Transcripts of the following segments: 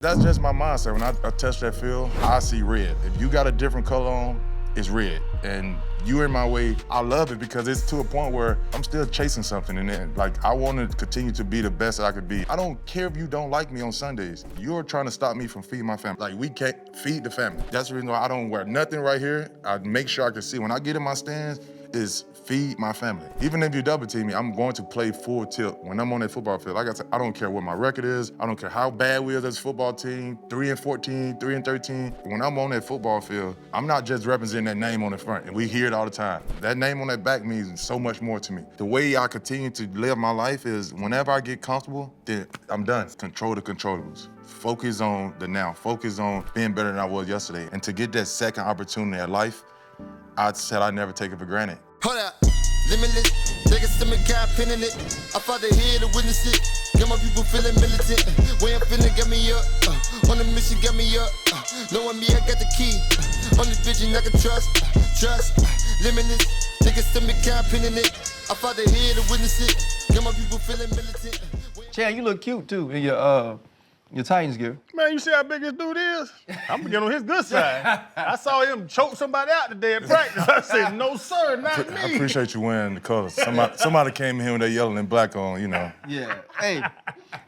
That's just my mindset. When I touch that field, I see red. If you got a different color on, it's red. And you in my way, I love it because it's to a point where I'm still chasing something. And then, like, I want to continue to be the best that I could be. I don't care if you don't like me on Sundays. You're trying to stop me from feeding my family. Like, we can't feed the family. That's the reason why I don't wear nothing right here. I make sure I can see. When I get in my stands, is feed my family. Even if you double team me, I'm going to play full tilt when I'm on that football field. Like I said, I don't care what my record is. I don't care how bad we are as a football team, 3-14, 3-13. When I'm on that football field, I'm not just representing that name on the front, and we hear it all the time. That name on that back means so much more to me. The way I continue to live my life is whenever I get comfortable, then I'm done. Control the controllables. Focus on the now. Focus on being better than I was yesterday. And to get that second opportunity at life, I said I never take it for granted. Hold up, limitless, take a stomach, got a pin in it. I fought the head to witness it. Got my people feeling militant. Way I'm feeling got me up. On the mission got me up. Knowing me, I got the key. Only vision I can trust. Limitless, take a stomach, got a pin in it. I fought the head to witness it. Got my people feeling militant. Chan, you look cute too in your Titans gear. Man, you see how big this dude is? I'm gonna get on his good side. I saw him choke somebody out today at practice. I said, no, sir, not me. I appreciate you wearing the colors. Somebody came in here with that yellow and black on, you know. Yeah. Hey,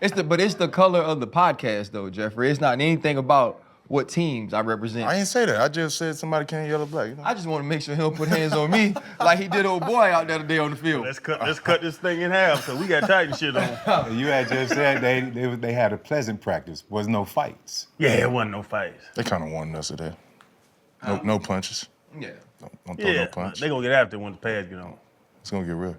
it's the color of the podcast though, Jeffrey. It's not anything about what teams I represent. I ain't say that. I just said somebody came yellow black. You know? I just want to make sure he don't put hands on me like he did old boy out there today on the field. Let's cut this thing in half because we got Titan shit on. You had just said they had a pleasant practice. Was no fights. Yeah, it wasn't no fights. They kind of wanted us today. No punches. Yeah. Don't throw no punch. They gonna get after it when the pads get on. It's gonna get real.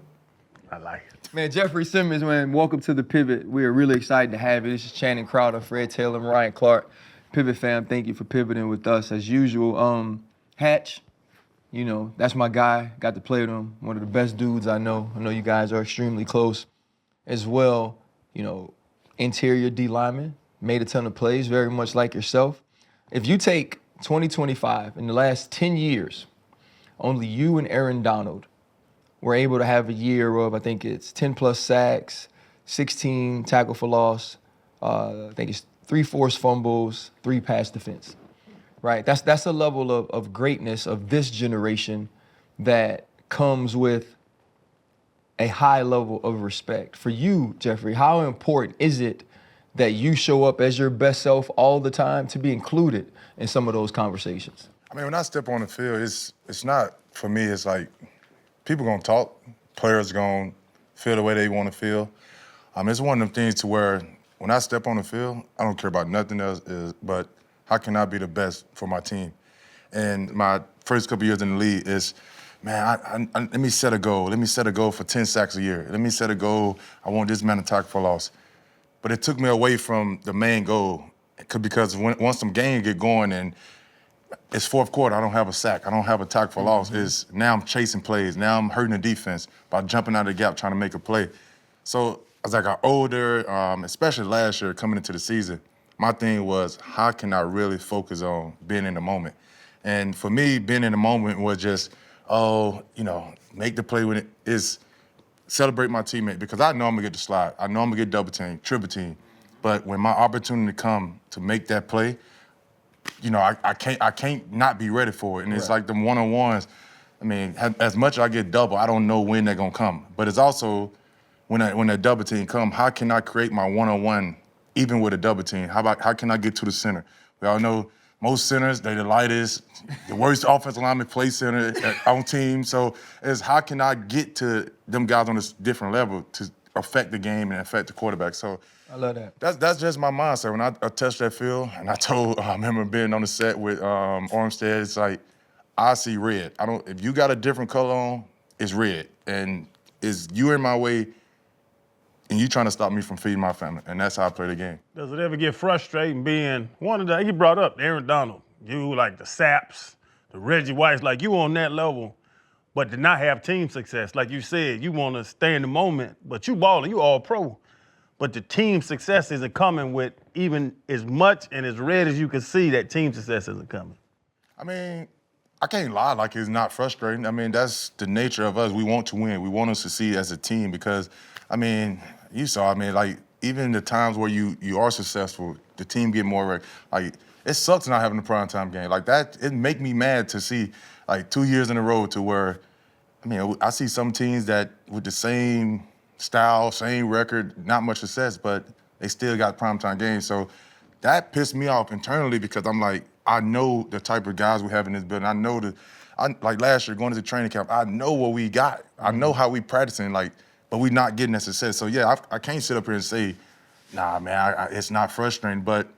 I like it. Man, Jeffery Simmons, man, welcome to the Pivot. We are really excited to have you. This is Channing Crowder, Fred Taylor, and Ryan Clark. Pivot fam, thank you for pivoting with us as usual. Hatch, you know, that's my guy. Got to play with him. One of the best dudes I know. I know you guys are extremely close as well. You know, interior D lineman, made a ton of plays, very much like yourself. If you take 2025, in the last 10 years, only you and Aaron Donald were able to have a year of, I think it's 10 plus sacks, 16 tackle for loss, I think it's 3 forced fumbles, 3 pass defense, right? That's a level of greatness of this generation that comes with a high level of respect. For you, Jeffrey, how important is it that you show up as your best self all the time to be included in some of those conversations? I mean, when I step on the field, it's not, for me, it's like people gonna talk, players gonna feel the way they wanna feel. It's one of them things to where when I step on the field, I don't care about nothing else, but how can I be the best for my team? And my first couple years in the league is, man, let me set a goal. Let me set a goal for 10 sacks a year. Let me set a goal, I want this amount of tackle for loss. But it took me away from the main goal because once some games get going and it's fourth quarter, I don't have a sack, I don't have a tackle for loss. Now I'm chasing plays, now I'm hurting the defense by jumping out of the gap trying to make a play. So as I got older, especially last year coming into the season, my thing was, how can I really focus on being in the moment? And for me, being in the moment was just, make the play with it, is celebrate my teammate because I know I'm gonna get the slide. I know I'm gonna get double team, triple team. But when my opportunity come to make that play, I can't not be ready for it. And it's like them one-on-ones, I mean, as much as I get double, I don't know when they're gonna come. But it's also, when that double team come, how can I create my one-on-one even with a double team? How can I get to the center? We all know most centers, they're the lightest, the worst offensive lineman play center on team. So it's how can I get to them guys on this different level to affect the game and affect the quarterback? So I love that. That's just my mindset. When I touched that field, and I remember being on the set with Armstead, it's like, I see red. If you got a different color on, it's red. And is you in my way, and you trying to stop me from feeding my family, and that's how I play the game. Does it ever get frustrating being one of the, you brought up Aaron Donald, you like the Saps, the Reggie Whites, like you on that level, but to not have team success. Like you said, you want to stay in the moment, but you balling, you all pro. But the team success isn't coming with even as much and as red as you can see, that team success isn't coming. I mean, I can't lie like it's not frustrating. I mean, that's the nature of us. We want to win. We want to succeed as a team because, I mean, you saw, like, even the times where you are successful, the team get more like it sucks not having a primetime game. Like that, it make me mad to see like 2 years in a row to where, I mean, I see some teams that with the same style, same record, not much success, but they still got primetime games. So that pissed me off internally because I'm like, I know the type of guys we have in this building. I know like last year going to the training camp, I know what we got. I know how we practicing, like, but we not getting that success. So yeah, I can't sit up here and say, nah, man, it's not frustrating. But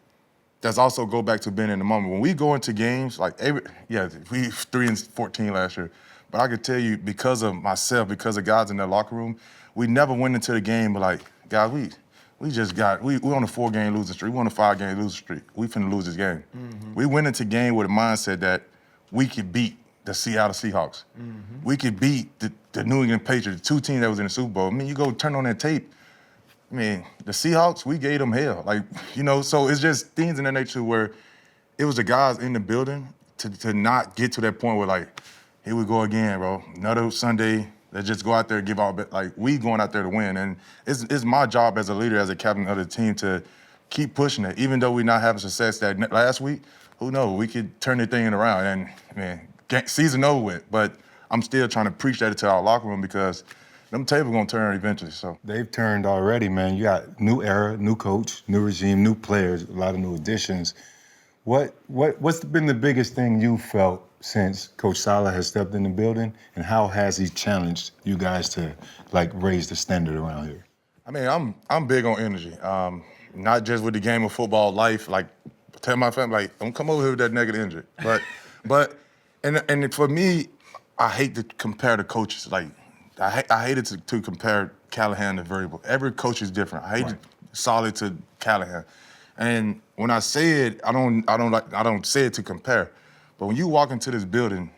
that's also go back to being in the moment. When we go into games, like we 3-14 last year, but I could tell you because of myself, because of guys in the locker room, we never went into the game but like, guys, we on a 4-game losing streak. We on a 5-game losing streak. We finna lose this game. Mm-hmm. We went into game with a mindset that we could beat the Seattle Seahawks. Mm-hmm. We could beat the New England Patriots, the 2 teams that was in the Super Bowl. I mean, you go turn on that tape. I mean, the Seahawks, we gave them hell. Like, you know, so it's just things in that nature where it was the guys in the building to not get to that point where like, here we go again, bro. Another Sunday. Let's just go out there and give our best. Like, we going out there to win. And it's my job as a leader, as a captain of the team to keep pushing it. Even though we're not having success that last week, who knows? We could turn the thing around. And, man, season over with. But I'm still trying to preach that to our locker room because them tables going to turn eventually. So they've turned already, man. You got new era, new coach, new regime, new players, a lot of new additions. What's been the biggest thing you felt since Coach Saleh has stepped in the building, and how has he challenged you guys to like raise the standard around here? I mean, I'm big on energy, not just with the game of football, life. Like, tell my family, like, don't come over here with that negative energy. But for me, I hate to compare the coaches. Like, I hated to compare Callahan to Vrabel. Every coach is different. I hated Saleh to Callahan. And when I say it, I don't say it to compare. But when you walk into this building,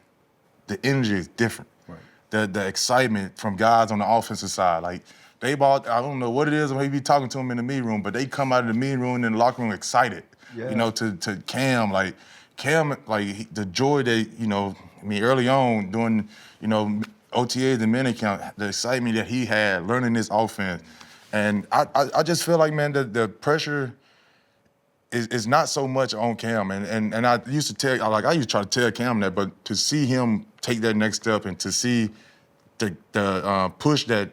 the energy is different. Right. The excitement from guys on the offensive side, like I don't know what it is when he be talking to them in the meeting room, but they come out of the meeting room and in the locker room excited. Yeah. You know, to Cam, like the joy that, you know, I mean, early on doing, you know, OTAs and minicamp, the excitement that he had learning this offense. And I just feel like, man, the pressure is not so much on Cam, and I used to try to tell Cam that, but to see him take that next step and to see the push that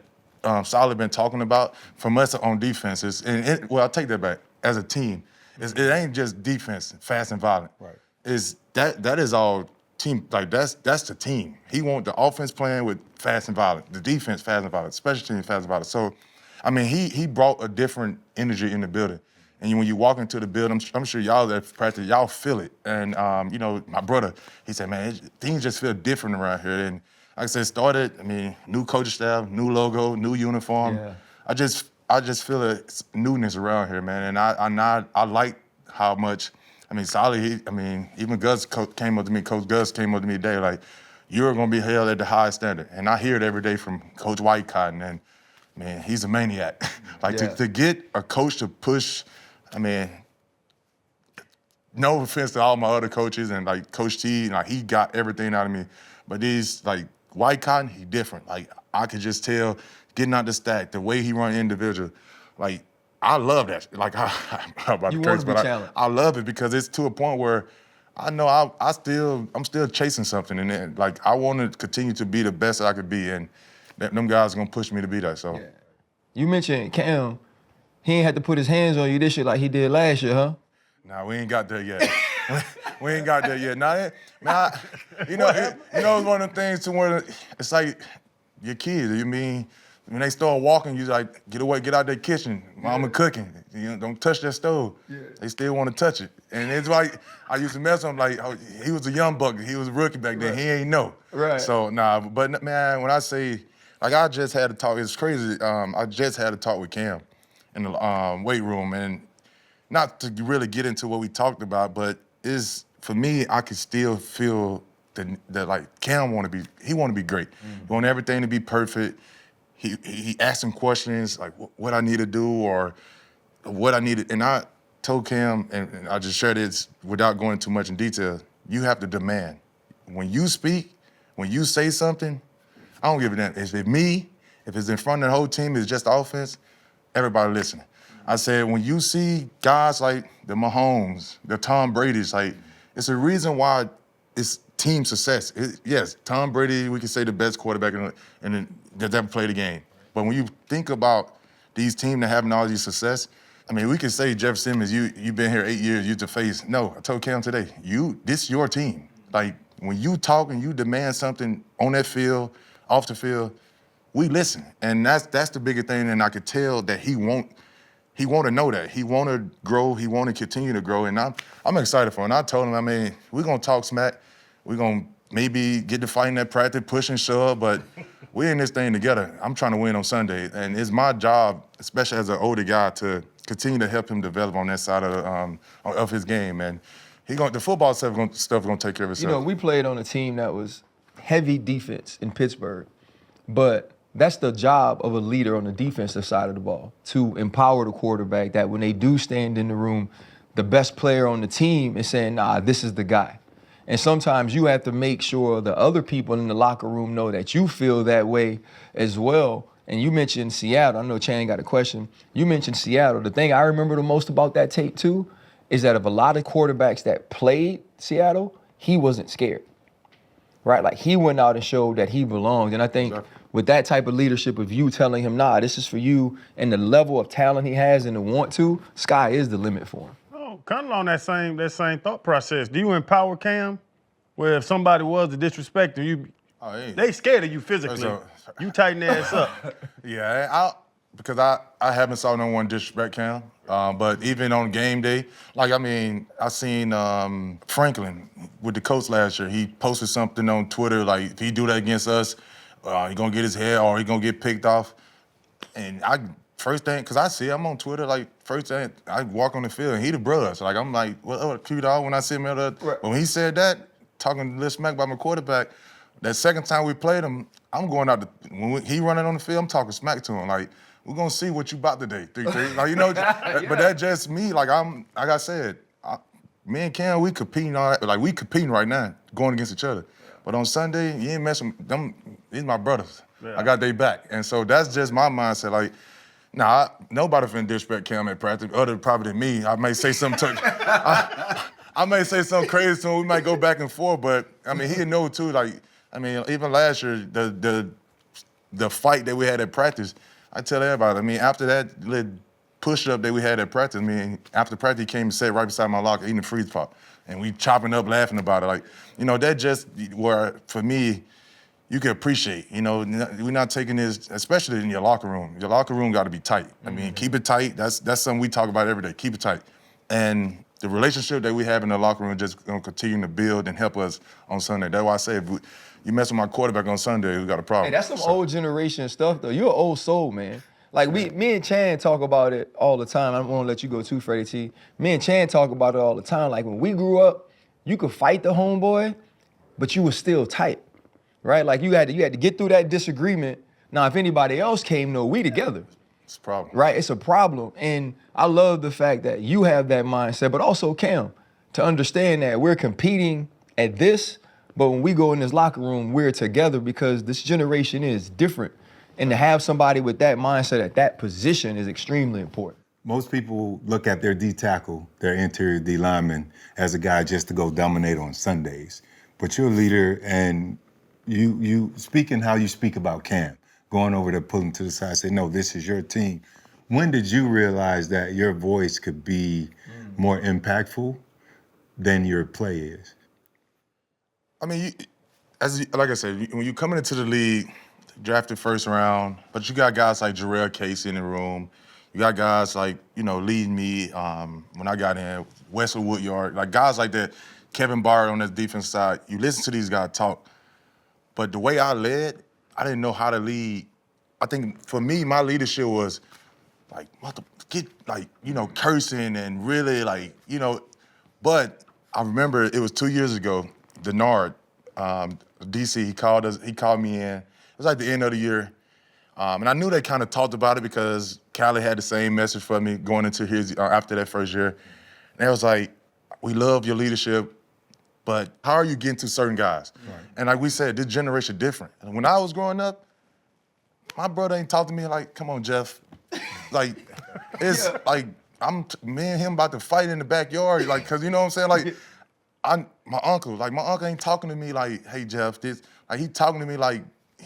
Saleh been talking about from us on defenses, I take that back. As a team, it ain't just defense, fast and violent. Right. That is all team. Like that's the team. He want the offense playing with fast and violent, the defense fast and violent, special teams fast and violent. So, I mean, he brought a different energy in the building. And when you walk into the building, I'm sure y'all that practice, y'all feel it. And, you know, my brother, he said, man, things just feel different around here. And like I said, new coaching staff, new logo, new uniform. Yeah. I just feel a newness around here, man. And I like how much, Saleh, even Gus came up to me, Coach Gus came up to me today, like, you're going to be held at the highest standard. And I hear it every day from Coach Whitecotton. And, man, he's a maniac. To get a coach to push, no offense to all my other coaches and like Coach T, like he got everything out of me. But these like Whitecotton, he different. Like I could just tell getting out the stack, the way he run individual, like I love that. Like I'm about to curse, but I love it because it's to a point where I know I'm still chasing something, and then, like I want to continue to be the best that I could be, and them guys are gonna push me to be that. So, yeah. You mentioned Cam. He ain't had to put his hands on you this year like he did last year, huh? Nah, we ain't got there yet. We ain't got there yet. You know, it's one of them things to where it's like your kids. You mean when they start walking, you like get away, get out that kitchen. Mama cooking. You know, don't touch that stove. Yeah. They still want to touch it, and it's like I used to mess with him like he was a young buck. He was a rookie back then. Right. He ain't know. Right. So but man, when I say like I just had a talk, it's crazy. I just had a talk with Cam in the weight room, and not to really get into what we talked about, but for me, I could still feel that like Cam want to be great. He want everything to be perfect. He asked him questions like what I need to do or what I needed, and I told Cam, and I just shared it without going too much in detail. You have to demand when you speak, when you say something. I don't give a damn. If it's me, if it's in front of the whole team, it's just offense. Everybody listening. I said, when you see guys like the Mahomes, the Tom Brady's, like, it's a reason why it's team success. Yes, Tom Brady, we can say the best quarterback that ever played the game. But when you think about these teams that having all these success, I mean, we can say, Jeffery Simmons, you've been here 8 years, you're the face. No, I told Cam today, this your team. Like, when you talk and you demand something on that field, off the field, we listen. And that's the bigger thing, and I could tell that he want to know that. He want to grow, he want to continue to grow, and I'm excited for him. And I told him, I mean, we're going to talk smack, we're going to maybe get to fighting that practice, push and shove, but we're in this thing together. I'm trying to win on Sunday, and it's my job, especially as an older guy, to continue to help him develop on that side of his game. And the football stuff going to take care of itself. You know, we played on a team that was heavy defense in Pittsburgh, but that's the job of a leader on the defensive side of the ball, to empower the quarterback that when they do stand in the room, the best player on the team is saying, nah, this is the guy. And sometimes you have to make sure the other people in the locker room know that you feel that way as well. And you mentioned Seattle. I know Chan got a question. You mentioned Seattle. The thing I remember the most about that tape, too, is that of a lot of quarterbacks that played Seattle, he wasn't scared, right? Like, he went out and showed that he belonged. And I think with that type of leadership of you telling him, nah, this is for you, and the level of talent he has and the want to, sky is the limit for him. Oh, kind of on that same thought process. Do you empower Cam, where if somebody was to disrespect him, they scared of you physically, you tighten their ass up? Yeah, because I haven't saw no one disrespect Cam, but even on game day, like, I mean, I seen Franklin with the coach last year. He posted something on Twitter, like, if he do that against us, he gonna get his head or he gonna get picked off. And first thing, because I see I'm on Twitter, like, first thing, I walk on the field and he the brother. So, like, I'm like, what, cute dog, when I see him right. But when he said that, talking a little smack about my quarterback, that second time we played him, I'm going out, when he running on the field, I'm talking smack to him. Like, we're going to see what you about today, 3-3. Like, you know, but that's just me. Like, like I said, me and Cam, we competing right now, going against each other. But on Sunday, you ain't messing with them. These my brothers. Yeah. I got they back. And so that's just my mindset. Like, nobody finna disrespect Cam at practice, other probably than me. I may say something I may say something crazy to him. We might go back and forth, but, I mean, he'll know, too. Like, I mean, even last year, the fight that we had at practice, I tell everybody, I mean, after that little push-up that we had at practice, I mean, after practice, he came and sat right beside my locker eating a freeze pop. And we chopping up, laughing about it. Like, you know, that just where, for me, you can appreciate. You know, we're not taking this, especially in your locker room. Your locker room got to be tight. I mean, keep it tight. That's something we talk about every day. Keep it tight. And the relationship that we have in the locker room just going to continue to build and help us on Sunday. That's why I say, if you mess with my quarterback on Sunday, we got a problem. Hey, that's some old generation stuff, though. You're an old soul, man. Like, me and Chan talk about it all the time. I don't want to let you go too, Freddie T. Me and Chan talk about it all the time. Like, when we grew up, you could fight the homeboy, but you were still tight, right? Like, you had to get through that disagreement. Now, if anybody else came, no, we together. It's a problem. Right? It's a problem. And I love the fact that you have that mindset, but also Cam, to understand that we're competing at this, but when we go in this locker room, we're together because this generation is different. And to have somebody with that mindset at that position is extremely important. Most people look at their D tackle, their interior D lineman, as a guy just to go dominate on Sundays. But you're a leader, and you speaking how you speak about Cam, going over to pull him to the side, say, no, this is your team. When did you realize that your voice could be more impactful than your play is? I mean, like I said, when you coming into the league, drafted first round, but you got guys like Jarrell Casey in the room. You got guys like, you know, leading me when I got in, Wesley Woodyard, like guys like that, Kevin Byard on the defense side. You listen to these guys talk, but the way I led, I didn't know how to lead. I think for me, my leadership was like, cursing and really like, you know, but I remember it was 2 years ago, Denard, DC, he called me in. It was like the end of the year. And I knew they kind of talked about it because Callie had the same message for me going into his, after that first year. And it was like, we love your leadership, but how are you getting to certain guys? Right. And like we said, this generation different. And when I was growing up, my brother ain't talk to me like, come on, Jeff. Like, It's like me and him about to fight in the backyard, like, cause you know what I'm saying, like. My uncle ain't talking to me like, hey Jeff, this, like he talking to me like,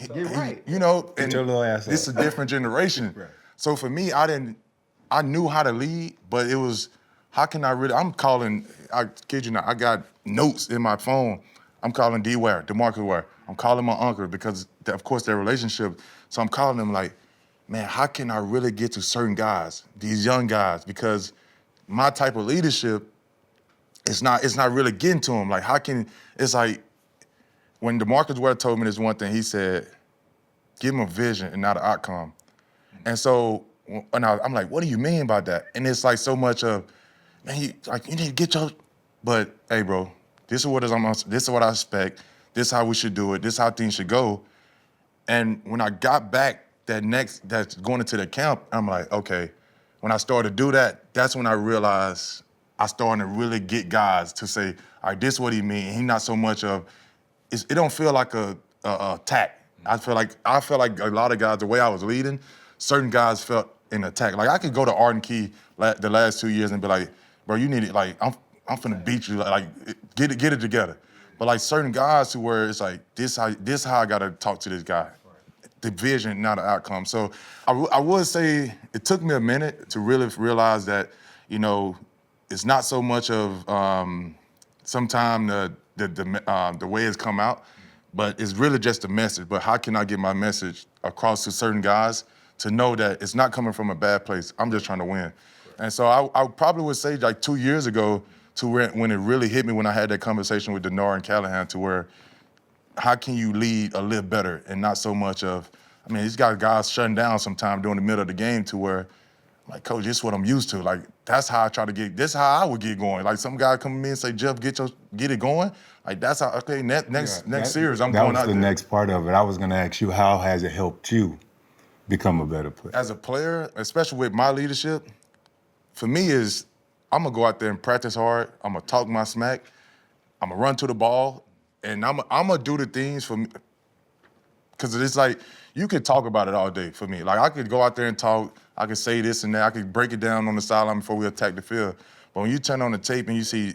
right. you know, and your little ass this is up. a different generation. Right. So for me, I knew how to lead, but it was, how can I really, I kid you not, I got notes in my phone. I'm calling D-Ware, DeMarcus Ware. I'm calling my uncle because, of course, their relationship. So I'm calling them like, man, how can I really get to certain guys, these young guys? Because my type of leadership, it's not really getting to him. Like, it's like, when DeMarcus Ware told me this one thing, he said, give him a vision and not an outcome. And so, I'm like, what do you mean by that? And it's like so much of, man, you need to get your, but hey, bro, this is what I expect. This is how we should do it. This is how things should go. And when I got back that's going into the camp, I'm like, okay. When I started to do that, that's when I realized I started to really get guys to say, all right, this is what he mean. He not so much of, it don't feel like a attack. I feel like a lot of guys, the way I was leading, certain guys felt an attack. Like I could go to Arden Key the last 2 years and be like, bro, you need it. Like I'm finna beat you. Like get it together. But like certain guys who where it's like this how I gotta talk to this guy. The vision, not an outcome. So I would say it took me a minute to really realize that, you know, it's not so much of sometimes the way it's come out, but it's really just a message. But how can I get my message across to certain guys to know that it's not coming from a bad place? I'm just trying to win. And so I probably would say like 2 years ago to when it really hit me when I had that conversation with Denard and Callahan to where how can you lead a little better and not so much of, I mean, he's got guys shutting down sometime during the middle of the game to where, like, coach, this is what I'm used to. Like, that's how I try to get, this is how I would get going. Like, some guy come to me and say, Jeff, get it going. Like, that's how, okay, next series, I'm going out there. That was the next part of it. I was going to ask you, how has it helped you become a better player? As a player, especially with my leadership, for me is, I'm going to go out there and practice hard. I'm going to talk my smack. I'm going to run to the ball. And I'm going to do the things for me. Because it's like, you could talk about it all day for me. Like, I could go out there and talk. I could say this and that. I could break it down on the sideline before we attack the field. But when you turn on the tape and you see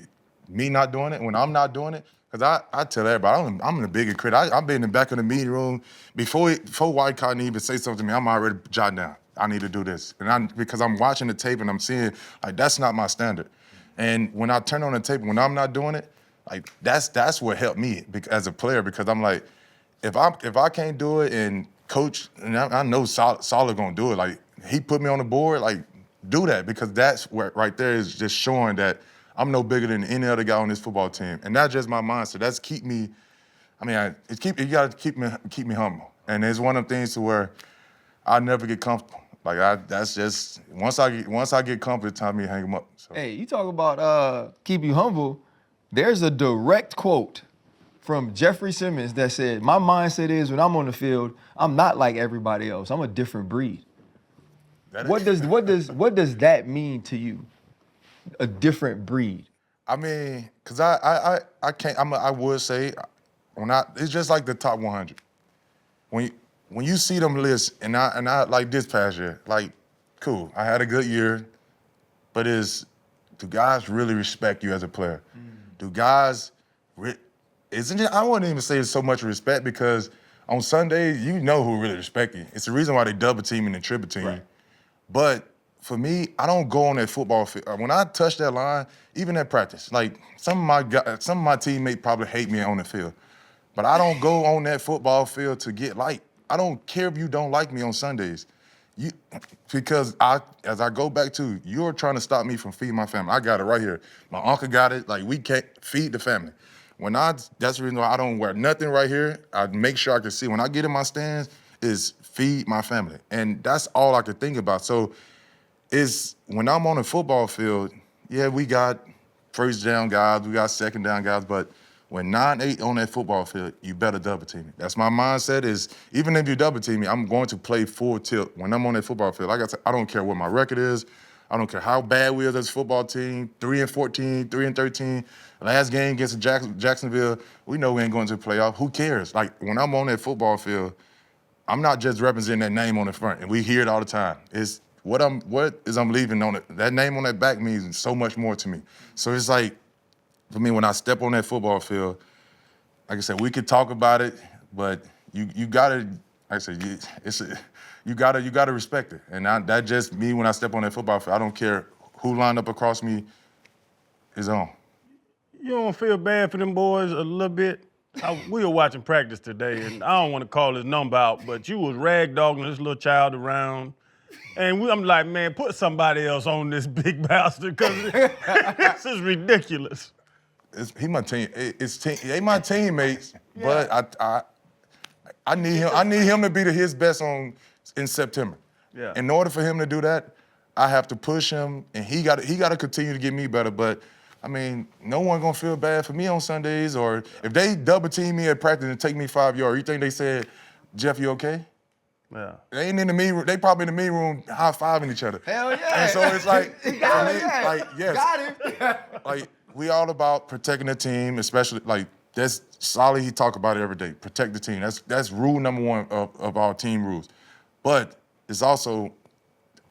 me not doing it, when I'm not doing it, because I tell everybody, I'm the biggest critic. I've been in the back of the meeting room. Before White Cotton even say something to me, I'm already jotting down. I need to do this. And because I'm watching the tape and I'm seeing, like, that's not my standard. And when I turn on the tape, when I'm not doing it, like, that's what helped me as a player, because I'm like, if I can't do it and coach, and I know Saleh gonna do it, like, he put me on the board, like, do that, because that's where right there is just showing that I'm no bigger than any other guy on this football keep and that's just my mindset. That's keep me, I mean, you gotta keep me humble. And it's one of the things to where I never get comfortable. Like, that's just, once I get comfortable, it's time for me to hang them up. So. Hey, you talk about keep you humble. There's a direct quote from Jeffery Simmons that said, my mindset is when I'm on the field, I'm not like everybody else. I'm a different breed. What does that mean to you? A different breed? I mean, cause I can't. I would say, it's just like the top 100. When you see them lists, and I like this past year, like, cool, I had a good year, but do guys really respect you as a player? Do guys? I wouldn't even say it's so much respect, because on Sundays, you know who really respect you. It's the reason why they double teaming and triple team. Right. But for me, I don't go on that football field. When I touch that line, even at practice, like some of my teammates probably hate me on the field, but I don't go on that football field to get liked. I don't care if you don't like me on Sundays. Because as I go back to, you're trying to stop me from feeding my family. I got it right here. My uncle got it. Like, we can't feed the family. That's the reason why I don't wear nothing right here. I make sure I can see. When I get in my stands, is feed my family. And that's all I could think about. So when I'm on the football field, yeah, we got first down guys, we got second down guys, but when 9-8 on that football field, you better double team me. That's my mindset is, even if you double team me, I'm going to play full tilt when I'm on that football field. Like I said, I don't care what my record is. I don't care how bad we are as a football team, 3-14, 3-13. Last game against Jacksonville, we know we ain't going to the playoff. Who cares? Like, when I'm on that football field, I'm not just representing that name on the front, and we hear it all the time. what I'm leaving on it. That name on that back means so much more to me. So it's like, for me, when I step on that football field, like I said, we could talk about it, but you gotta, like I said, you gotta respect it. And that just me when I step on that football field. I don't care who lined up across me is on. You don't feel bad for them boys a little bit? We were watching practice today, and I don't want to call his number out, but you was ragdogging this little child around. And I'm like, man, put somebody else on this big bastard, because this is ridiculous. He my team. They my teammates, but I need him. I need him to be his best in September. Yeah. In order for him to do that, I have to push him, and he got to continue to get me better. But I mean, no one gonna feel bad for me on Sundays, or if they double team me at practice and take me 5 yards. You think they said, "Jeff, you okay?" Yeah. They ain't in the meeting room. They probably in the meeting room high-fiving each other. Hell yeah. And so it's like, Got for me, it, yeah. like, yes. Got it. Like, we all about protecting the team, especially, like, that's Saleh, he talk about it every day. Protect the team. That's rule number one of our team rules. But it's also,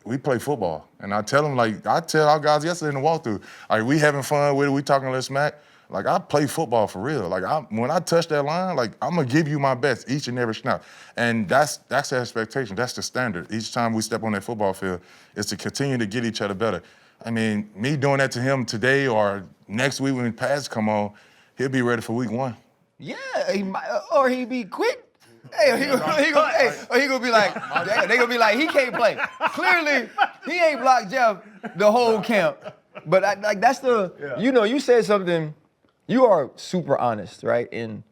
we play football. And I tell our guys yesterday in the walkthrough, like, we having fun with it, we talking a little smack. Like, I play football for real. Like, when I touch that line, like, I'm gonna give you my best each and every snap. And that's the expectation. That's the standard. Each time we step on that football field, is to continue to get each other better. I mean, me doing that to him today or next week when pads come on, he'll be ready for week 1. Yeah, he might, or he be quick. Hey, he gonna be like, they gonna be like, he can't play. Clearly, he ain't blocked Jeff the whole camp. But that's you said something. You are super honest, right? And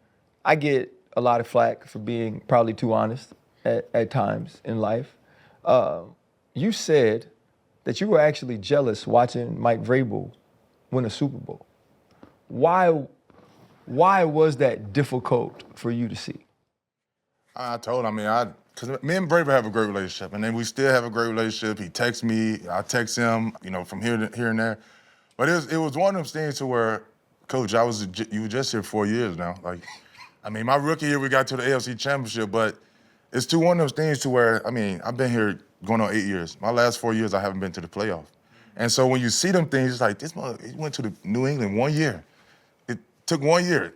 I get a lot of flack for being probably too honest at times in life. You said that you were actually jealous watching Mike Vrabel win a Super Bowl. Why was that difficult for you to see? I told him, because me and Vrabel have a great relationship, and then we still have a great relationship. He texts me, I text him, from here and there. But it was one of those things to where, Coach, you were just here 4 years now. Like, my rookie year we got to the AFC Championship, but it's one of those things to where, I've been here going on 8 years. My last 4 years I haven't been to the playoff. And so when you see them things, it's like, he went to the New England 1 year. It took 1 year.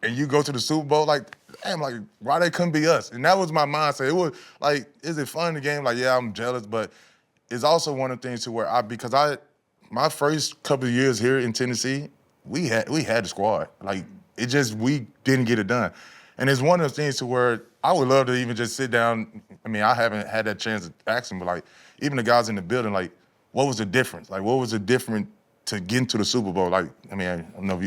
And you go to the Super Bowl, like, damn, like, why they couldn't be us? And that was my mindset. It was like, is it fun in the game? Like, yeah, I'm jealous, but it's also one of the things to where my first couple of years here in Tennessee, we had the squad. Like, we didn't get it done. And it's one of those things to where I would love to even just sit down. I haven't had that chance to ask them, but like, even the guys in the building, like, what was the difference? Like, what was the difference to get into the Super Bowl? Like, I don't know,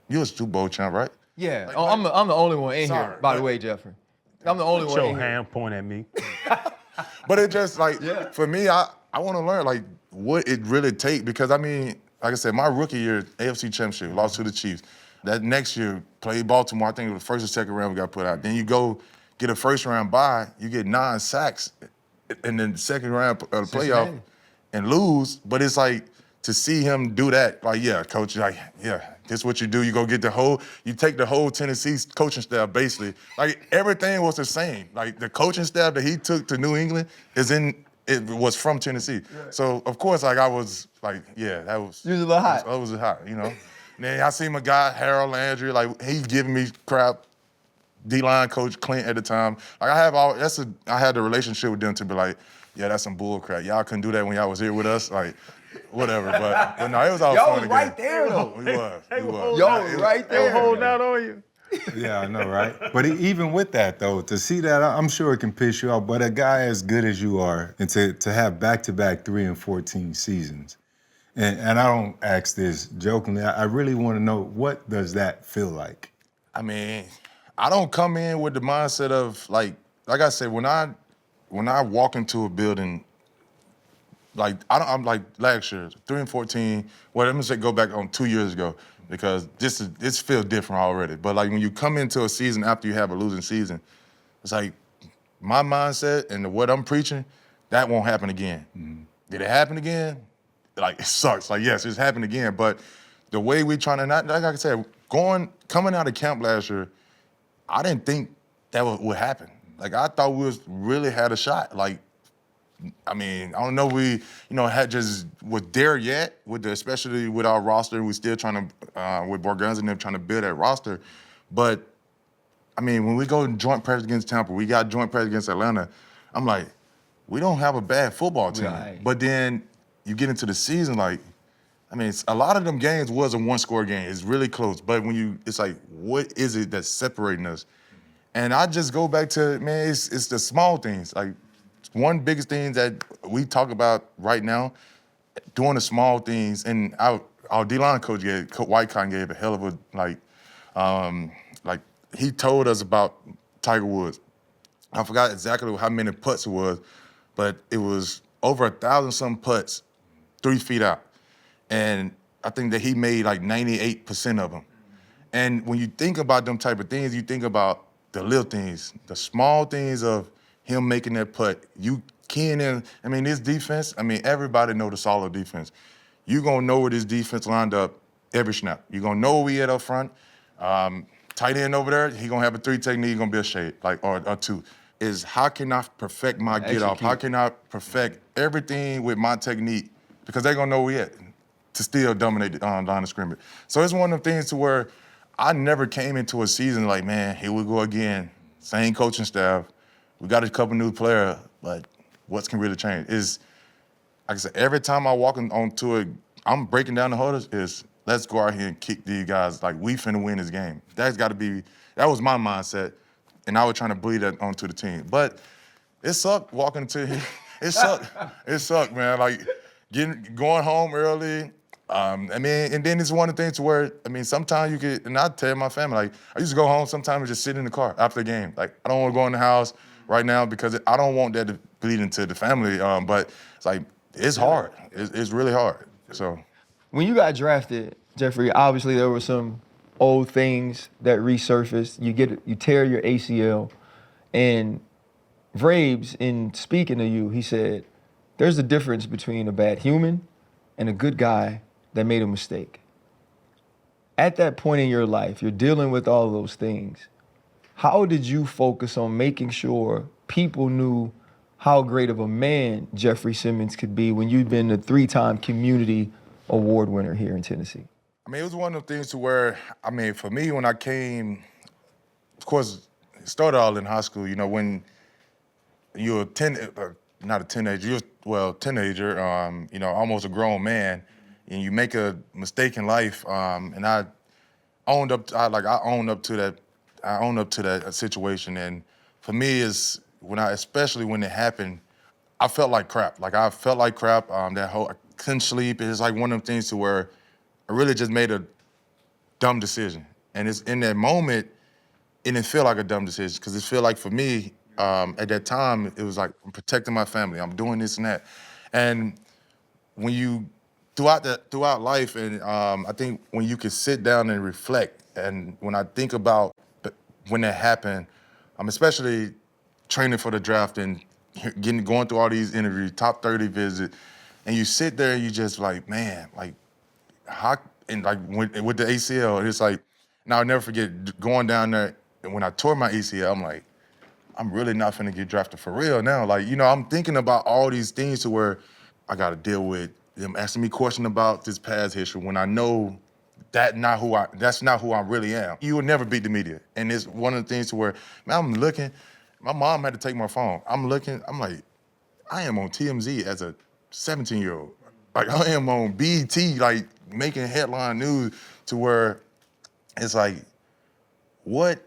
you're a Super Bowl champ, right? Yeah, I'm the only one in here, by the way, Jeffrey. I'm the only one in Your here. hand point at me. But it just, like, for me, I want to learn, like, what it really takes. Because, like I said, my rookie year, AFC Championship, lost to the Chiefs. That next year, played Baltimore. I think it was the first or second round we got put out. Then you go get a first round bye, you get 9 sacks, and then the second round playoff and lose. But it's like, to see him do that, like, yeah, coach, like, yeah, this is what you do. You go get you take the whole Tennessee coaching staff, basically. Like, everything was the same. Like, the coaching staff that he took to New England it was from Tennessee. Right. So, of course, like, I was like, yeah, that was. You was a little hot. I was hot, Then I see my guy, Harold Landry, like, he giving me crap. D-line coach Clint at the time. Like, I had the relationship with them to be like, yeah, that's some bull crap. Y'all couldn't do that when y'all was here with us. Like, whatever. But no, it was all fun. Y'all was right there, though. We was. Y'all was right there. Holding out on you. Yeah, I know, right? But even with that, though, to see that, I'm sure it can piss you off. But a guy as good as you are, and to have back-to-back 3 and 14 seasons, and I don't ask this jokingly, I really want to know, what does that feel like? I don't come in with the mindset of, like I said, when I walk into a building, like, I'm like last year, 3 and 14. Well, let me say go back on 2 years ago, because this feels different already. But like, when you come into a season after you have a losing season, it's like, my mindset and what I'm preaching, that won't happen again. Mm-hmm. Did it happen again? Like, it sucks. Like, yes, it's happened again. But the way we trying to, like I said, coming out of camp last year, I didn't think that would happen. Like, I thought we really had a shot. Like, I mean, I don't know had just was there yet especially with our roster. We're still trying to with Borgans and them trying to build that roster, but I mean, when we go joint practice against Tampa, we got joint practice against Atlanta. I'm like, we don't have a bad football team. Right. But then you get into the season, like, I mean, a lot of them games was a one-score game. It's really close. But it's like, what is it that's separating us? And I just go back to, man, it's the small things. Like, one biggest thing that we talk about right now, doing the small things. And our D-line coach, White Cotton, gave a hell of a, he told us about Tiger Woods. I forgot exactly how many putts it was, but it was over 1,000-some putts, 3 feet out. And I think that he made like 98% of them. And when you think about them type of things, you think about the little things, the small things of him making that putt. You keying in, I mean, this defense, I mean, everybody know the solid defense. You're going to know where this defense lined up every snap. You're going to know where we at up front. Tight end over there, he going to have a 3 technique, he going to be a shade, or 2. Is how can I perfect my get off? How can I perfect everything with my technique? Because they're going to know where we at to still dominate the line of scrimmage. So it's one of the things to where I never came into a season like, man, here we go again. Same coaching staff. We got a couple new players, but what can really change? Is, like I said, every time I walk onto it, I'm breaking down the hurdles, is let's go out here and kick these guys like we finna win this game. That was my mindset, and I was trying to bleed that onto the team. But it sucked walking to here. It sucked. It sucked, man. Like going home early. I mean, and then it's one of the things where, I mean, sometimes you could, and I tell my family, like, I used to go home sometimes and just sit in the car after the game. Like, I don't want to go in the house right now because I don't want that to bleed into the family. But it's like, it's hard. It's really hard. So. When you got drafted, Jeffrey, obviously there were some old things that resurfaced. You tear your ACL, and Vrabes, in speaking to you, he said, there's a difference between a bad human and a good guy that made a mistake. At that point in your life, you're dealing with all those things. How did you focus on making sure people knew how great of a man Jeffery Simmons could be when you've been a 3-time community award winner here in Tennessee? I mean, it was one of the things to where, I mean, for me, when I came, of course, it started all in high school. You know, when you're not a teenager, teenager, almost a grown man, and you make a mistake in life, and I owned up to that situation. And for me, especially when it happened, I felt like crap. Like, I felt like crap. I couldn't sleep. It's like one of them things to where I really just made a dumb decision. And it's in that moment, it didn't feel like a dumb decision, because it felt like, for me, at that time, it was like, I'm protecting my family. I'm doing this and that. And when you, throughout life, and I think when you can sit down and reflect, and when I think about when that happened, especially training for the draft and going through all these interviews, top 30 visits, and you sit there and you just like, man, like, how, and like with the ACL, it's like, now I'll never forget going down there, and when I tore my ACL, I'm like, I'm really not finna get drafted for real now. Like, I'm thinking about all these things to where I gotta deal with them asking me questions about this past history when I know that's not who I really am. You will never beat the media. And it's one of the things to where, man, I'm looking, my mom had to take my phone. I'm looking, I'm like, I am on TMZ as a 17-year-old. Like, I am on BET, like, making headline news, to where it's like, what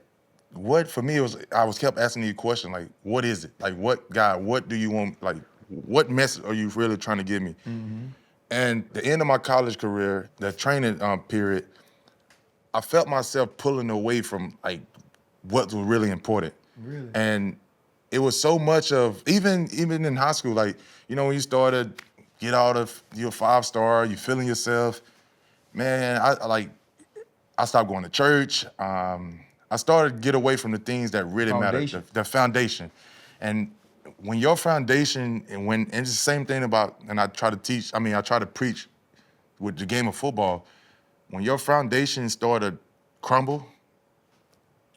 for me, I was kept asking these questions, like, what is it? Like, what do you want, like, what message are you really trying to give me? Mm-hmm. And the end of my college career, that training period, I felt myself pulling away from, like, what was really important. Really? And it was so much of, even in high school, like, when you started, get out of your 5-star, you feeling yourself, man, I stopped going to church. I started to get away from the things that really matter, the foundation. And when your foundation, and it's the same thing about, and I try to preach with the game of football, when your foundation start to crumble,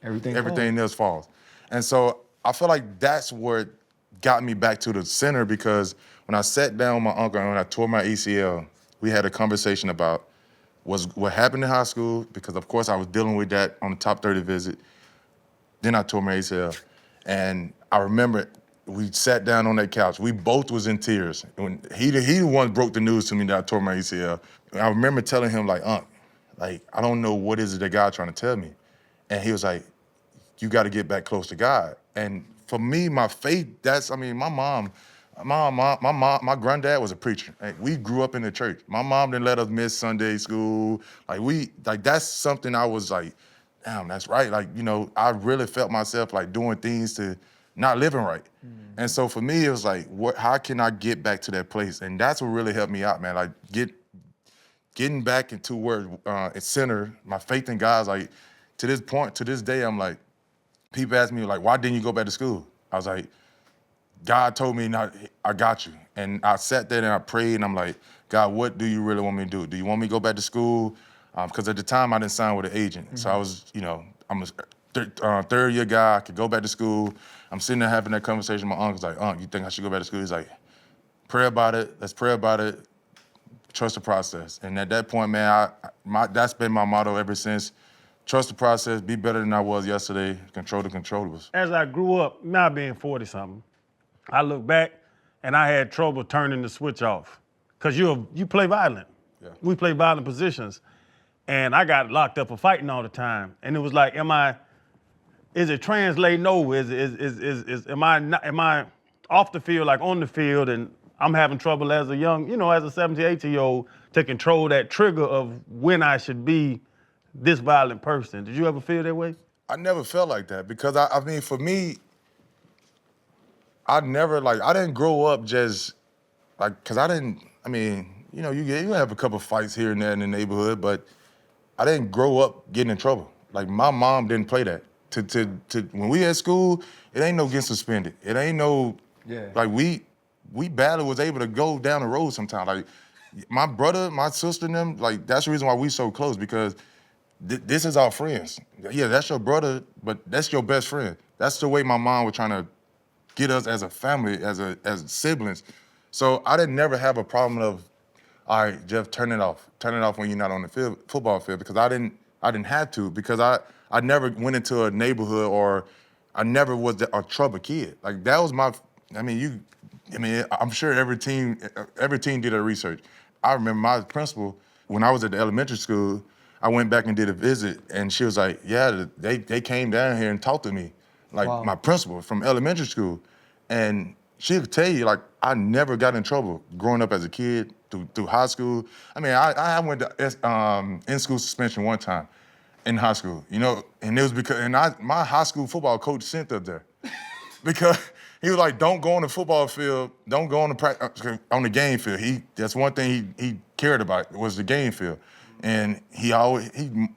everything else falls. And so I feel like that's where got me back to the center because when I sat down with my uncle and when I tore my ACL, we had a conversation about what happened in high school, because of course I was dealing with that on the top 30 visit. Then I tore my ACL. And I remember we sat down on that couch. We both was in tears. When he the one broke the news to me that I tore my ACL. And I remember telling him, like, Unc, like, I don't know what is it that God trying to tell me. And he was like, you got to get back close to God. And for me, my faith, my granddad was a preacher. Like, we grew up in the church. My mom didn't let us miss Sunday school. That's something I was like, damn, that's right. Like, I really felt myself like doing things to not living right. And so for me, it was like, how can I get back to that place? And that's what really helped me out, man. Like getting back into where it's center, my faith in God is like, to this point, to this day, I'm like, people ask me like, why didn't you go back to school? I was like, God told me, I got you. And I sat there and I prayed and I'm like, God, what do you really want me to do? Do you want me to go back to school? Because at the time I didn't sign with an agent. So I was, I'm a third year guy, I could go back to school. I'm sitting there having that conversation with my uncle's like, Unc, you think I should go back to school? He's like, pray about it, let's pray about it, trust the process. And at that point, man, that's been my motto ever since. Trust the process, be better than I was yesterday, control the controllables. As I grew up, now being 40-something, I look back and I had trouble turning the switch off. Because you play violent. Yeah. We play violent positions. And I got locked up for fighting all the time. And it was like, is it translating over? Am I off the field, like on the field, and I'm having trouble as a young, as a 17, 18-year-old to control that trigger of when I should be this violent person. Did you ever feel that way? I never felt like that because for me, I didn't grow up just because you have a couple fights here and there in the neighborhood, but I didn't grow up getting in trouble. Like, my mom didn't play that. When we at school, it ain't no getting suspended. It ain't no, like, we barely was able to go down the road sometimes. Like, my brother, my sister and them, like, that's the reason why we so close, because this is our friends. Yeah, that's your brother, but that's your best friend. That's the way my mom was trying to get us as a family, as siblings. So I didn't never have a problem of, all right, Jeff, turn it off when you're not on the field, football field, because I didn't have to, because I never went into a neighborhood, or I never was a trouble kid. Like, that was I'm sure every team did their research. I remember my principal, when I was at the elementary school, I went back and did a visit, and she was like, yeah, they came down here and talked to me, like, wow. My principal from elementary school. And she could tell you, like, I never got in trouble growing up as a kid through high school. I went to in-school suspension one time in high school, and it was because, my high school football coach sent up there because he was like, don't go on the football field, don't go on the game field. That's one thing he cared about, was the game field. And he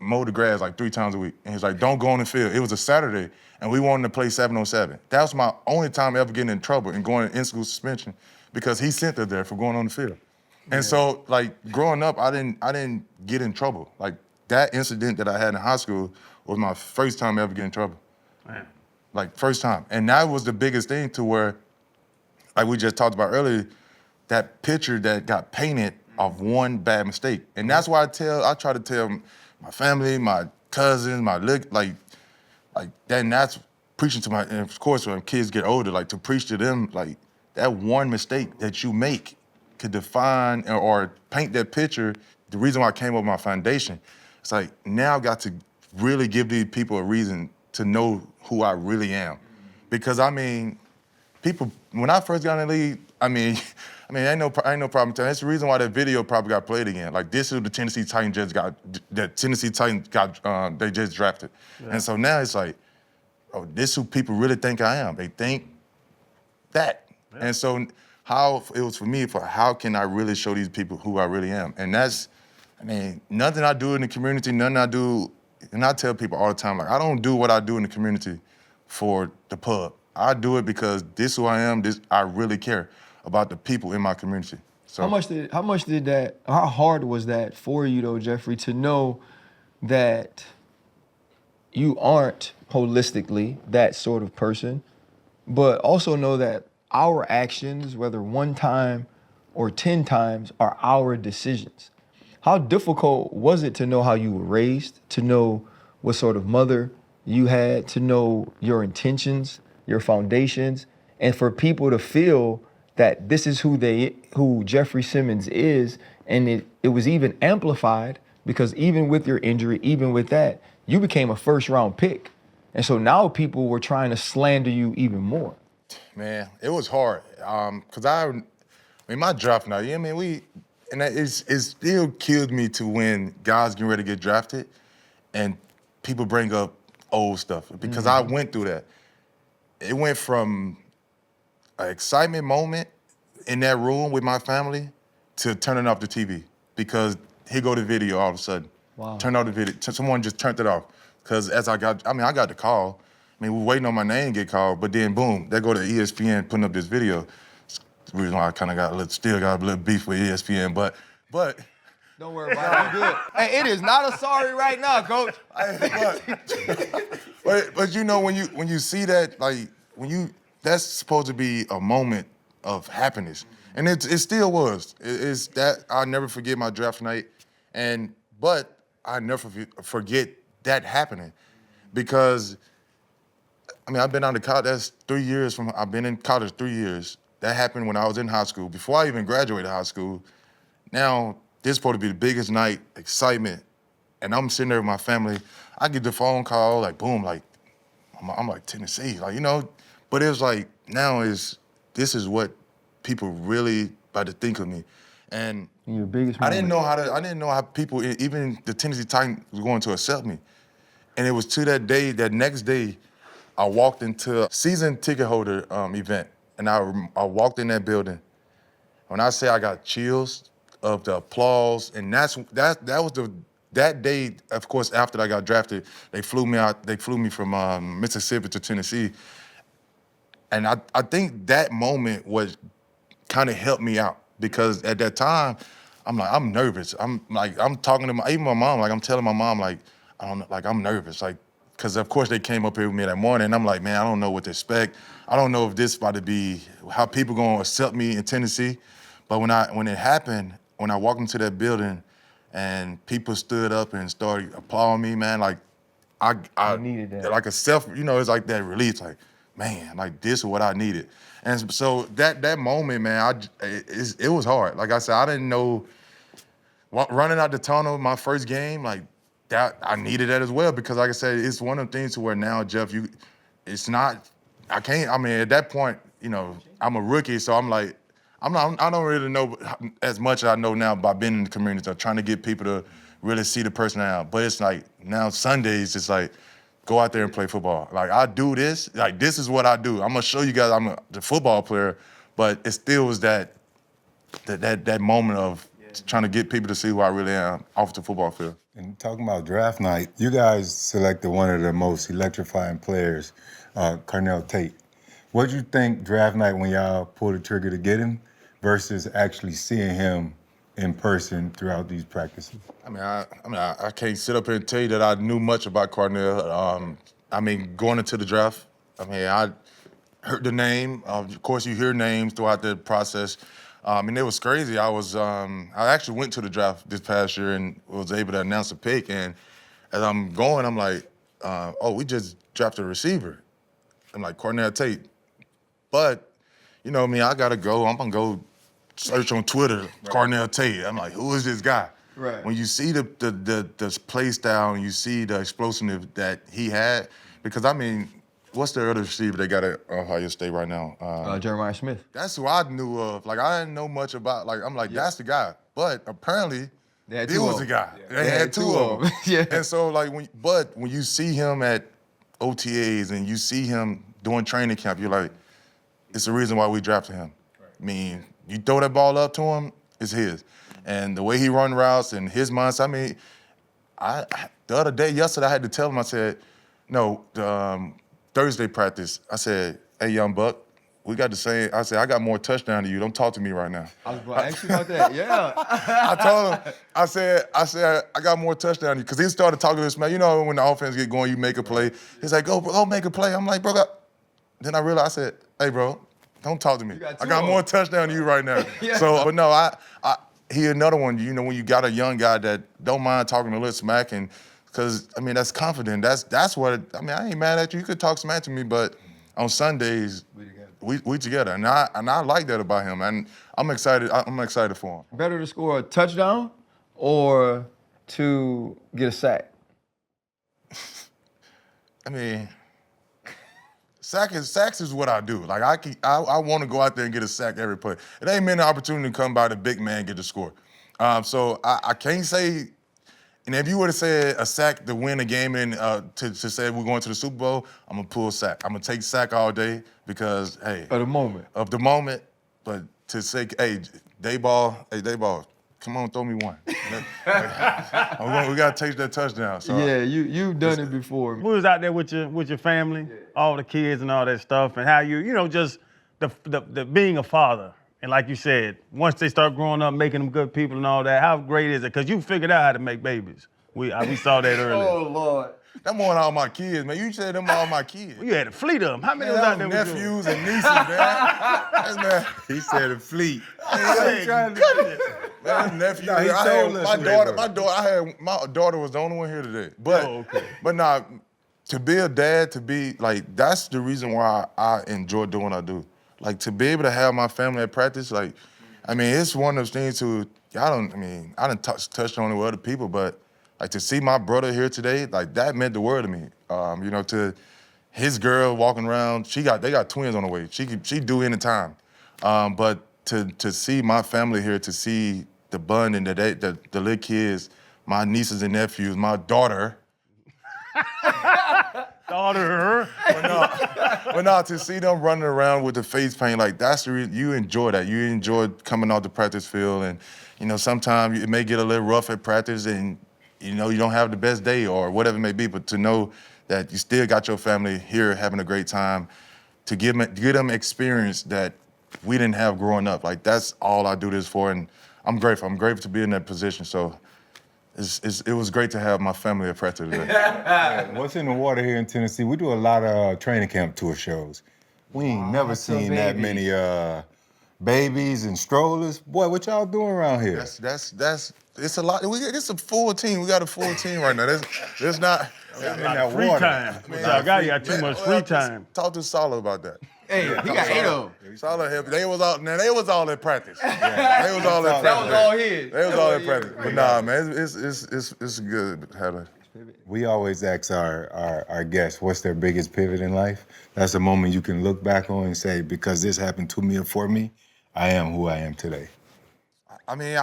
mowed the grass like 3 times a week. And he was like, don't go on the field. It was a Saturday, and we wanted to play 7-on-7. That was my only time ever getting in trouble and going in-school suspension, because he sent her there for going on the field. Yeah. And so, like, growing up, I didn't get in trouble. Like, that incident that I had in high school was my first time ever getting in trouble. Man. Like, first time. And that was the biggest thing, to where, like we just talked about earlier, that picture that got painted of one bad mistake. And that's why I try to tell my family, my cousins, and that's preaching to and of course, when kids get older, like, to preach to them, like, that one mistake that you make could define or paint that picture. The reason why I came up with my foundation, it's like, now I've got to really give these people a reason to know who I really am. Because, people, when I first got in the league, ain't no problem telling. That's the reason why that video probably got played again. Like, this is the Tennessee Titans they just drafted. Yeah. And so now it's like, oh, this is who people really think I am. They think that. Yeah. And so how it was for me, how can I really show these people who I really am? And that's, nothing I do in the community, nothing I do, and I tell people all the time, like, I don't do what I do in the community for the pub. I do it because this is who I am, I really care about the people in my community. So how hard was that for you though, Jeffrey, to know that you aren't holistically that sort of person, but also know that our actions, whether one time or 10 times, are our decisions. How difficult was it to know how you were raised, to know what sort of mother you had, to know your intentions, your foundations, and for people to feel that this is who Jeffery Simmons is, and it was even amplified because even with your injury, even with that, you became a first-round pick. And so now people were trying to slander you even more. Man, it was hard. Cause my draft night, yeah, man, it still killed me to when guys getting ready to get drafted and people bring up old stuff because I went through that. It went from an excitement moment in that room with my family to turning off the TV because here go the video all of a sudden. Wow. Turn off the video. Someone just turned it off. Because I got the call. I mean, we were waiting on my name to get called, but then boom, they go to ESPN putting up this video. It's the reason why I kind of still got a little beef with ESPN, but. Don't worry about it. You good. Hey, it is not a sorry right now, Coach. But you know when you see that, like that's supposed to be a moment of happiness, and it still was. It's that I'll never forget my draft night, but I never forget that happening, because I mean I've been out of college. That's 3 years from. I've been in college 3 years. That happened when I was in high school. Before I even graduated high school. Now this is supposed to be the biggest night, excitement, and I'm sitting there with my family. I get the phone call, like boom, like I'm like Tennessee, like But it was like this is what people really about to think of me, and your biggest I moment. I didn't know how people, even the Tennessee Titans, was going to accept me. And it was to that next day, I walked into a season ticket holder event, and I walked in that building. When I say I got chills of the applause, and that day, of course, after I got drafted, they flew me out. They flew me from Mississippi to Tennessee, and I think that moment was kind of helped me out, because at that time, I'm nervous. I'm talking to even my mom, like I'm telling my mom, like I don't know, like I'm nervous, like because of course they came up here with me that morning, and I'm like, man, I don't know what to expect. I don't know if this about to be how people gonna accept me in Tennessee. But when it happened, when I walked into that building, and people stood up and started applauding me, man, like I needed that. like a self, it's like that release, like man, like this is what I needed. And so that moment, man, it was hard. Like I said, I didn't know, running out the tunnel my first game, like that, I needed that as well, because like I said, it's one of the things to where now, Jeff, I mean, at that point, I'm a rookie, so I'm like, I don't really know as much as I know now by being in the community, trying to get people to really see the person now. But it's like now Sundays, it's like, go out there and play football. Like I do this, like this is what I do. I'm gonna show you guys I'm the football player, but it still was that moment of trying to get people to see who I really am off the football field. And talking about draft night, you guys selected one of the most electrifying players, Carnell Tate. What did you think draft night when y'all pulled the trigger to get him versus actually seeing him in person throughout these practices? I can't sit up here and tell you that I knew much about Carnell. Going into the draft, I heard the name. Of course, you hear names throughout the process. It was crazy. I actually went to the draft this past year and was able to announce a pick. And as I'm going, I'm like, we just drafted a receiver. I'm like, Carnell Tate. But, I gotta go. I'm gonna go search on Twitter, right. Carnell Tate. I'm like, who is this guy? Right. When you see the play style and you see the explosiveness that he had, because what's the other receiver they got at Ohio State right now? Jeremiah Smith. That's who I knew of. Like I didn't know much about. Like I'm like, that's the guy. But apparently, he was the guy. Yeah. They had two of them. Yeah. And so when you see him at OTAs and you see him doing training camp, you're like, it's the reason why we drafted him. Right. You throw that ball up to him, it's his. And the way he run routes and his mindset, yesterday, I had to tell him, I said, no, Thursday practice, I said, hey, young buck, we got the same. I said, I got more touchdown than you. Don't talk to me right now. I was going to ask you about that, yeah. I told him, I said, I got more touchdown than you. Because he started talking to this man. When the offense get going, you make a play. He's like, go make a play. I'm like, bro, then I realized, I said, hey, bro, Don't talk to me. got I two got of more them. touchdowns than you right now. Yeah. So, but no, he another one. You know, when you got a young guy that don't mind talking a little smack, and because I mean that's confident. That's what I mean. I ain't mad at you. You could talk smack to me, but on Sundays we together, and I like that about him, and I'm excited. I'm excited for him. Better to score a touchdown or to get a sack? I mean, sacks is what I do. Like I want to go out there and get a sack every play. It ain't many opportunity to come by the big man get the score. So I can't say. And if you would have said a sack to win a game and to say we're going to the Super Bowl, I'm gonna pull a sack. I'm gonna take sack all day because hey, At the moment. of the moment. But to say, hey, Dayball, come on, throw me one. We gotta take that touchdown. So Yeah, you've done it before. We was out there with your family, all the kids and all that stuff, and how you know, just the being a father. And like you said, once they start growing up, making them good people and all that, how great is it? Because you figured out how to make babies. We saw that earlier. Oh, Lord. that more than all my kids, man. You said them all my kids. You had a fleet of them. How many Man, was out that there was with you? nephews and nieces, man. That's man. He said a fleet. Man, nephew. No, he told us My daughter was the only one here today. But Oh, okay. but nah, to be a dad, to be like that's the reason why I enjoy doing what I do. Like to be able to have my family at practice, like I mean, it's one of those things to I done touched on it with other people, but like to see my brother here today, like that meant the world to me. You know, to his girl walking around, they got twins on the way. She due anytime. But to see my family here, to see the bond and the little kids, my nieces and nephews, my daughter. But no, to see them running around with the face paint, like that's the reason you enjoy that. You enjoy coming off the practice field, and you know sometimes it may get a little rough at practice, and you know you don't have the best day or whatever it may be. But to know that you still got your family here having a great time, to give them experience that we didn't have growing up. Like that's all I do this for, and I'm grateful. I'm grateful to be in that position. So. It was great to have my family at practice today. What's in the water here in Tennessee? We do a lot of training camp tour shows. We ain't never seen that many babies and strollers. Boy, what y'all doing around here? It's a lot. It's a full team. We got a full team right now. There's not in that Free water. time. Y'all got too much free time. Talk to Saleh about that. Hey, he got 8 of them. Saleh helped. They was all at practice. They was all at practice. That was all his. They was all at practice. But nah, man, it's good having. We always ask our guests, what's their biggest pivot in life? That's a moment you can look back on and say, because this happened to me or for me, I am who I am today. I mean,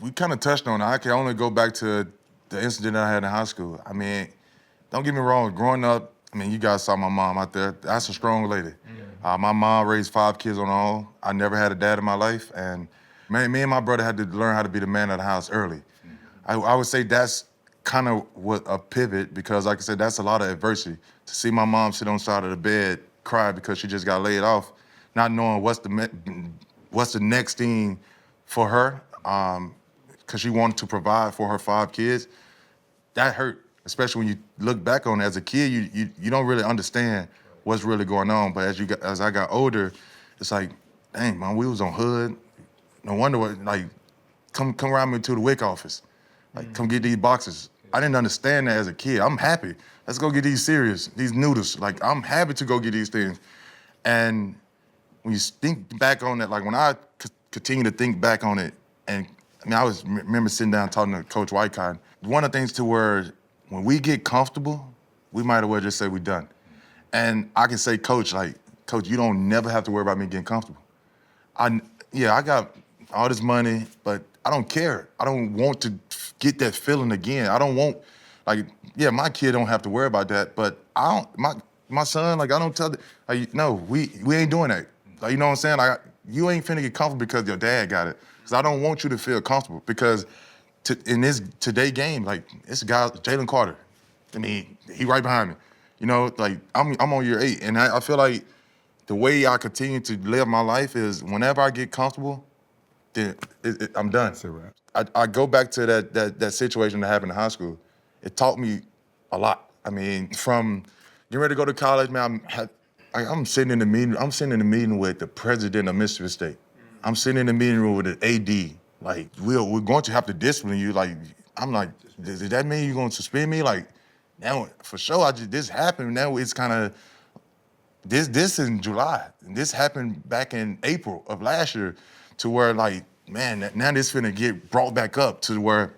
we kind of touched on it. I can only go back to the incident that I had in high school. I mean, don't get me wrong, growing up, I mean, you guys saw my mom out there. That's a strong lady. My mom raised 5 kids on her own. I never had a dad in my life. And man, me and my brother had to learn how to be the man of the house early. I would say that's kind of what a pivot, because like I said, that's a lot of adversity. To see my mom sit on the side of the bed, cry because she just got laid off, not knowing what's the next thing for her, because she wanted to provide for her 5 kids, that hurt. Especially when you look back on it as a kid, you don't really understand what's really going on. But as I got older, it's like, dang, man, we was on hood. No wonder what, like, come around me to the WIC office. Like, come get these boxes. I didn't understand that as a kid. I'm happy. Let's go get these cereals, these noodles. Like, I'm happy to go get these things. And when you think back on it, like when I continue to think back on it, and I mean, I remember sitting down talking to Coach Whitecott. One of the things to where when we get comfortable, we might as well just say we're done. And I can say, Coach, you don't never have to worry about me getting comfortable. I got all this money, but I don't care. I don't want to get that feeling again. I don't want, my kid don't have to worry about that, but my son, I don't tell, no, we ain't doing that. Like, you know what I'm saying? You ain't finna get comfortable because your dad got it. Because I don't want you to feel comfortable, because in this today game, it's a guy, Jalen Carter. I mean, he right behind me. You know, I'm on year 8, and I feel like the way I continue to live my life is whenever I get comfortable, then I'm done. That's a wrap. I go back to that situation that happened in high school. It taught me a lot. I mean, from getting ready to go to college, man, I'm sitting in the meeting. I'm sitting in the meeting with the president of Mississippi State. I'm sitting in the meeting room with the AD. Like, we're going to have to discipline you. Like, I'm like, does that mean you're going to suspend me? Like, now for sure, this happened. Now it's kind of this in July. This happened back in April of last year, to where like, man, now this finna get brought back up to where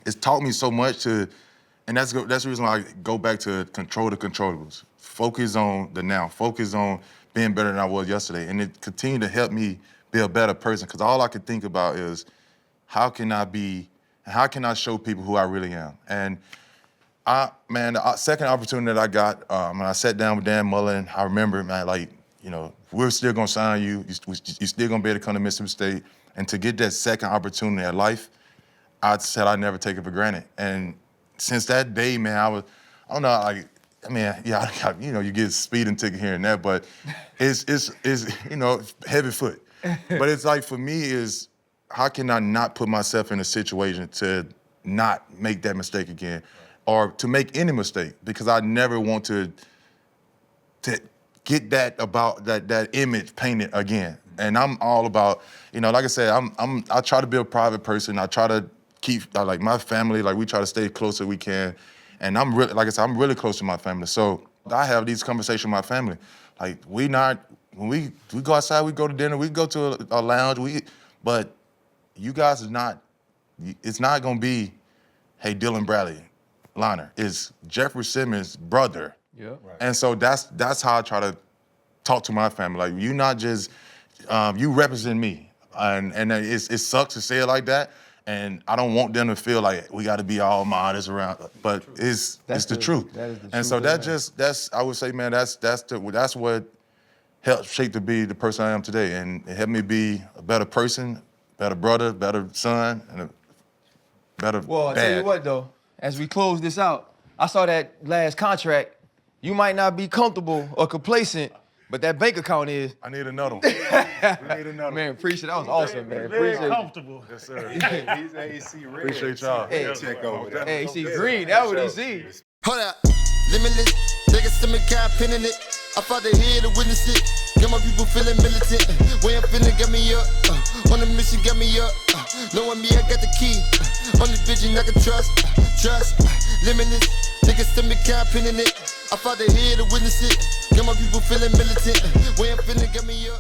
it's taught me so much to, and that's the reason why I go back to control the controllables. Focus on the now. Focus on being better than I was yesterday, and it continued to help me be a better person. Because all I could think about is how can I show people who I really am? And the second opportunity that I got, when I sat down with Dan Mullen, I remember, man, like, you know, we're still gonna sign you. You're still gonna be able to come to Mississippi State. And to get that second opportunity at life, I said I'd never take it for granted. And since that day, man, I don't know, like, I mean, yeah, you know, you get a speeding ticket here and there, but it's you know, heavy foot. But it's like, for me, is how can I not put myself in a situation to not make that mistake again, or to make any mistake, because I never want to get that image painted again. And I'm all about, you know, like I said, I try to be a private person. I try to keep, like, my family, like, we try to stay close as we can. And I'm really, like I said, I'm really close to my family. So I have these conversations with my family. Like, when we go outside, we go to dinner, we go to a lounge, but you guys it's not gonna be, hey, Dylan Bradley, Liner. It's Jeffery Simmons' brother. Yeah. Right. And so that's how I try to talk to my family. Like, you not just, you represent me. And it sucks to say it like that. And I don't want them to feel like we got to be all modest around, but it's the truth. That is the and so truth, that's I would say, man, that's what helped shape to be the person I am today, and it helped me be a better person, better brother, better son, and a better Well, I dad. tell you what, though, as we close this out, I saw that last contract. You might not be comfortable or complacent, but that bank account is. I need another one. We need another one. Man, appreciate it. That was awesome, man. Very Appreciate it. comfortable. Yes, sir. He's AC red. Appreciate y'all. Hey, Check over there. Hey, he see green. That's what he see. Hold up, limitless. Niggas to me, got pin in it. I fought the head to witness it. Got my people feeling militant. Way I'm feeling, got me up. On the mission, got me up. Knowing me, I got the key. On the vision, I can trust. Limitless. Niggas to me, got pin in it. I fought the head to witness it. Got my people feeling militant. Way I'm feeling, got me up.